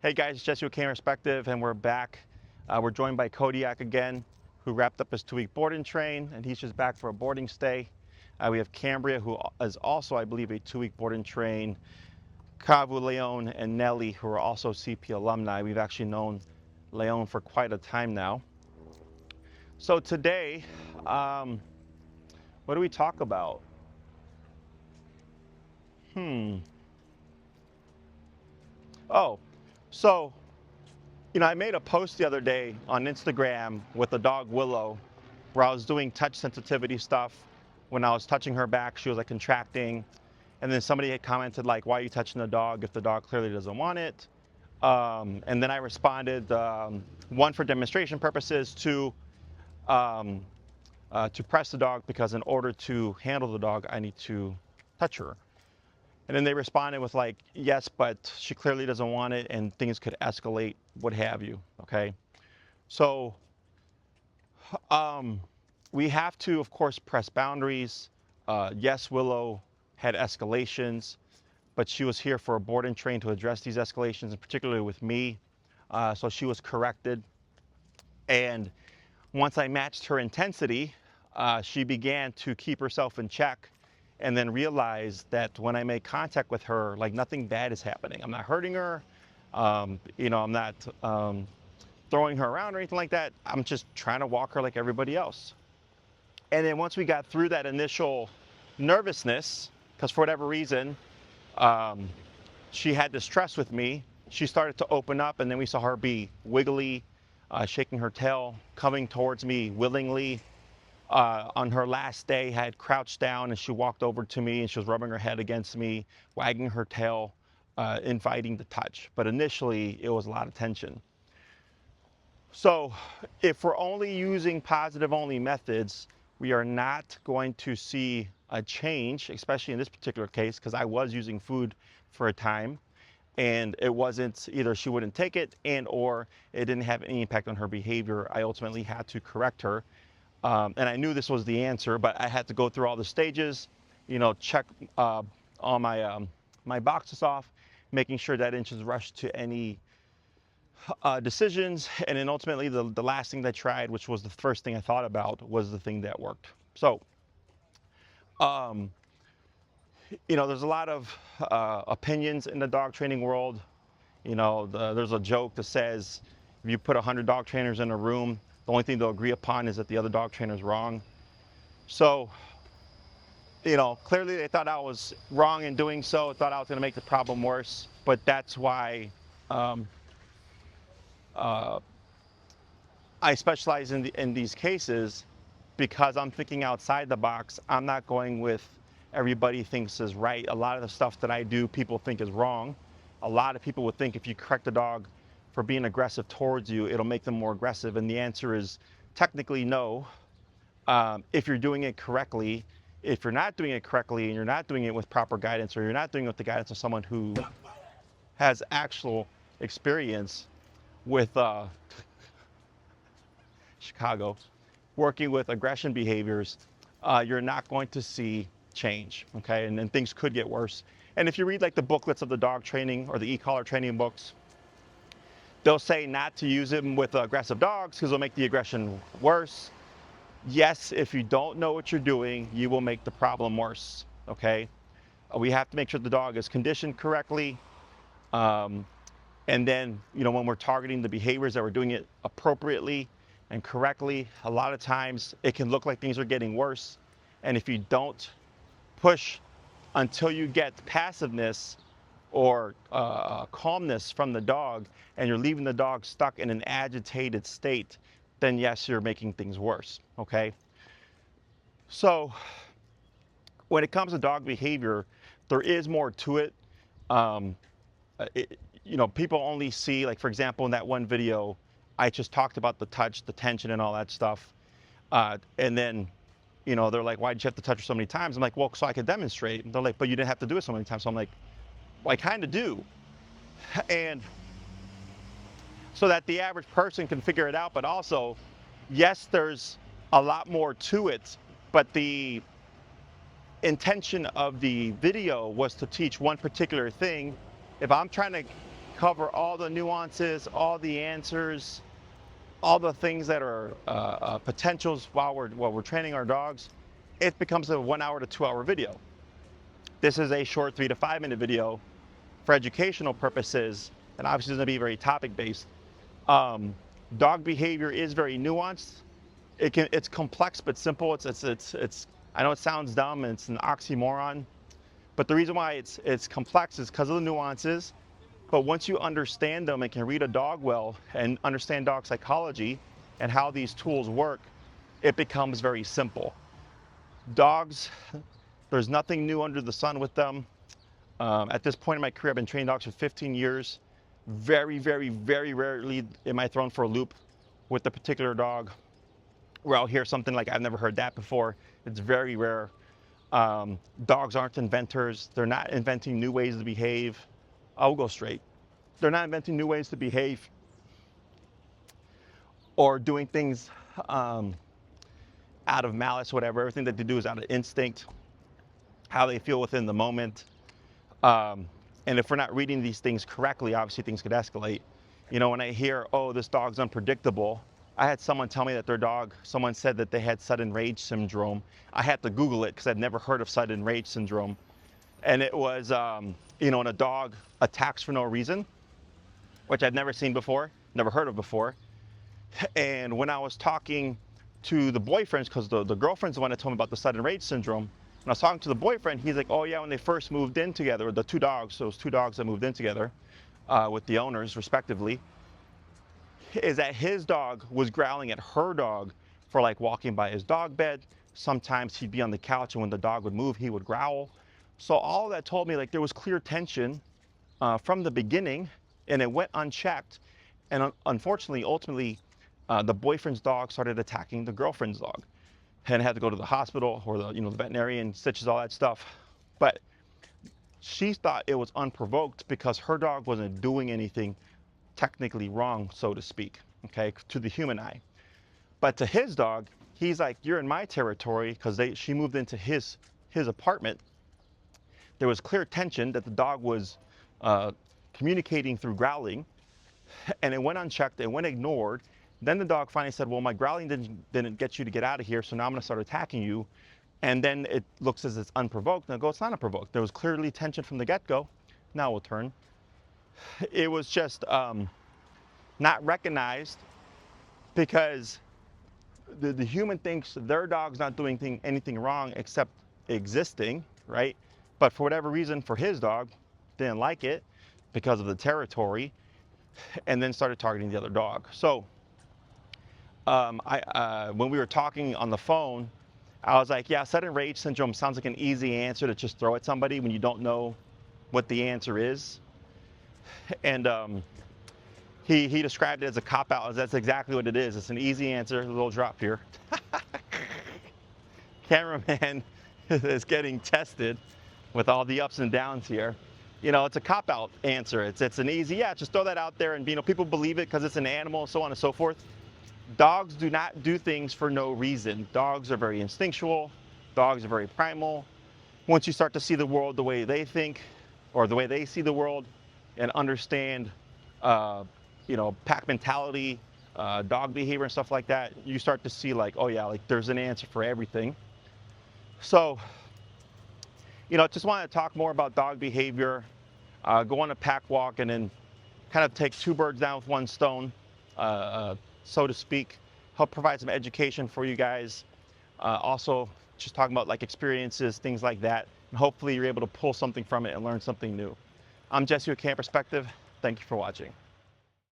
Hey guys, Jesse with Canine Perspective, and we're back. We're joined by Kodiak again, who wrapped up his 2-week board and train, and he's just back for a boarding stay. We have Cambria, who is also, I believe, a 2-week board and train. Cavu, Leon, and Nelly, who are also CP alumni. We've actually known Leon for quite a time now. So today, what do we talk about? Oh, so I made a post the other day on Instagram with the dog Willow, where I was doing touch sensitivity stuff. When I was touching her back, she was like contracting. And then somebody had commented like, why are you touching the dog if the dog clearly doesn't want it? And then I responded, one, for demonstration purposes, two, to press the dog, because in order to handle the dog, I need to touch her. And then they responded with like, yes, but she clearly doesn't want it and things could escalate, what have you, okay? So we have to, of course, press boundaries. Yes, Willow had escalations, but she was here for a board and train to address these escalations, and particularly with me. So she was corrected. And once I matched her intensity, she began to keep herself in check, and then realized that when I make contact with her, like nothing bad is happening. I'm not hurting her. I'm not throwing her around or anything like that. I'm just trying to walk her like everybody else. And then once we got through that initial nervousness, because for whatever reason, she had distrust with me, she started to open up, and then we saw her be wiggly, shaking her tail, coming towards me willingly. On her last day, had crouched down and she walked over to me and she was rubbing her head against me, wagging her tail, inviting the touch. But initially, it was a lot of tension. So if we're only using positive-only methods, we are not going to see a change, especially in this particular case, because I was using food for a time, and it wasn't either she wouldn't take it and or it didn't have any impact on her behavior. I ultimately had to correct her. And I knew this was the answer, but I had to go through all the stages, check all my my boxes off, making sure that inch is rushed to any decisions, and then ultimately the last thing that I tried, which was the first thing I thought about, was the thing that worked. So, there's a lot of opinions in the dog training world. There's a joke that says if you put 100 dog trainers in a room, the only thing they'll agree upon is that the other dog trainer is wrong. So, clearly they thought I was wrong in doing so, thought I was going to make the problem worse, but that's why I specialize in these cases, because I'm thinking outside the box. I'm not going with everybody thinks is right. A lot of the stuff that I do, people think is wrong. A lot of people would think if you correct a dog for being aggressive towards you, it'll make them more aggressive. And the answer is technically no. If you're doing it correctly. If you're not doing it correctly and you're not doing it with proper guidance, or you're not doing it with the guidance of someone who has actual experience with Chicago, working with aggression behaviors, you're not going to see change, okay? And then things could get worse. And if you read like the booklets of the dog training or the e-collar training books, they'll say not to use them with aggressive dogs because it'll make the aggression worse. Yes, if you don't know what you're doing, you will make the problem worse, okay? We have to make sure the dog is conditioned correctly. And then, when we're targeting the behaviors, that we're doing it appropriately and correctly. A lot of times it can look like things are getting worse. And if you don't push until you get passiveness or calmness from the dog, and you're leaving the dog stuck in an agitated state, then yes, you're making things worse, okay? So when it comes to dog behavior, there is more to it. People only see, like, for example, in that one video, I just talked about the touch, the tension, and all that stuff. And then, they're like, why did you have to touch her so many times? I'm like, well, so I could demonstrate. And they're like, but you didn't have to do it so many times. So I'm like, well, I kind of do. And so that the average person can figure it out, but also, yes, there's a lot more to it, but the intention of the video was to teach one particular thing. If I'm trying to cover all the nuances, all the answers, all the things that are potentials while we're training our dogs, it becomes a 1 hour to 2 hour video. This is a short 3 to 5 minute video for educational purposes, and obviously it's going to be very topic based. Dog behavior is very nuanced. It's complex but simple. It's I know it sounds dumb and it's an oxymoron, but the reason why it's complex is because of the nuances. But once you understand them and can read a dog well and understand dog psychology and how these tools work, it becomes very simple. Dogs, there's nothing new under the sun with them. At this point in my career, I've been training dogs for 15 years. Very, very, very rarely am I thrown for a loop with a particular dog where I'll hear something like, I've never heard that before. It's very rare. Dogs aren't inventors. They're not inventing new ways to behave. I'll go straight. They're not inventing new ways to behave or doing things out of malice, whatever. Everything that they do is out of instinct, how they feel within the moment. And if we're not reading these things correctly, obviously things could escalate. You know, when I hear, oh, this dog's unpredictable, I had someone tell me that their dog, someone said that they had sudden rage syndrome. I had to Google it because I'd never heard of sudden rage syndrome. And it was, you know, when a dog attacks for no reason, which I've never seen before, never heard of before. And when I was talking to the boyfriends, because the girlfriend's the one that told me about the sudden rage syndrome, when I was talking to the boyfriend, he's like, oh yeah, when they first moved in together, the two dogs, so those two dogs that moved in together with the owners respectively, is that his dog was growling at her dog for like walking by his dog bed. Sometimes he'd be on the couch and when the dog would move, he would growl. So all of that told me like there was clear tension from the beginning and it went unchecked. And unfortunately, ultimately, the boyfriend's dog started attacking the girlfriend's dog and had to go to the hospital or the veterinarian, stitches, all that stuff. But she thought it was unprovoked because her dog wasn't doing anything technically wrong, so to speak, okay, to the human eye. But to his dog, he's like, you're in my territory, because she moved into his apartment. There was clear tension that the dog was communicating through growling, and it went unchecked, it went ignored. Then the dog finally said, well, my growling didn't get you to get out of here, so now I'm going to start attacking you. And then it looks as it's unprovoked. And I go, it's not unprovoked. There was clearly tension from the get-go. Now we'll turn. It was just not recognized because the human thinks their dog's not doing anything wrong except existing, right? But for whatever reason, for his dog, didn't like it because of the territory, and then started targeting the other dog. So when we were talking on the phone, I was like, yeah, sudden rage syndrome sounds like an easy answer to just throw at somebody when you don't know what the answer is. And he described it as a cop-out. That's exactly what it is. It's an easy answer. A little drop here. Cameraman is getting tested with all the ups and downs here. You know, it's a cop-out answer. It's an easy, yeah, just throw that out there and, you know, people believe it because it's an animal, so on and so forth. Dogs do not do things for no reason. Dogs are very instinctual. Dogs are very primal. Once you start to see the world the way they think or the way they see the world and understand, you know, pack mentality, dog behavior and stuff like that, you start to see like, oh yeah, like there's an answer for everything. So, you know, just want to talk more about dog behavior, go on a pack walk and then kind of take two birds down with one stone, so to speak, help provide some education for you guys. Also, just talking about like experiences, things like that, and hopefully you're able to pull something from it and learn something new. I'm Jesse with Canine Perspective. Thank you for watching.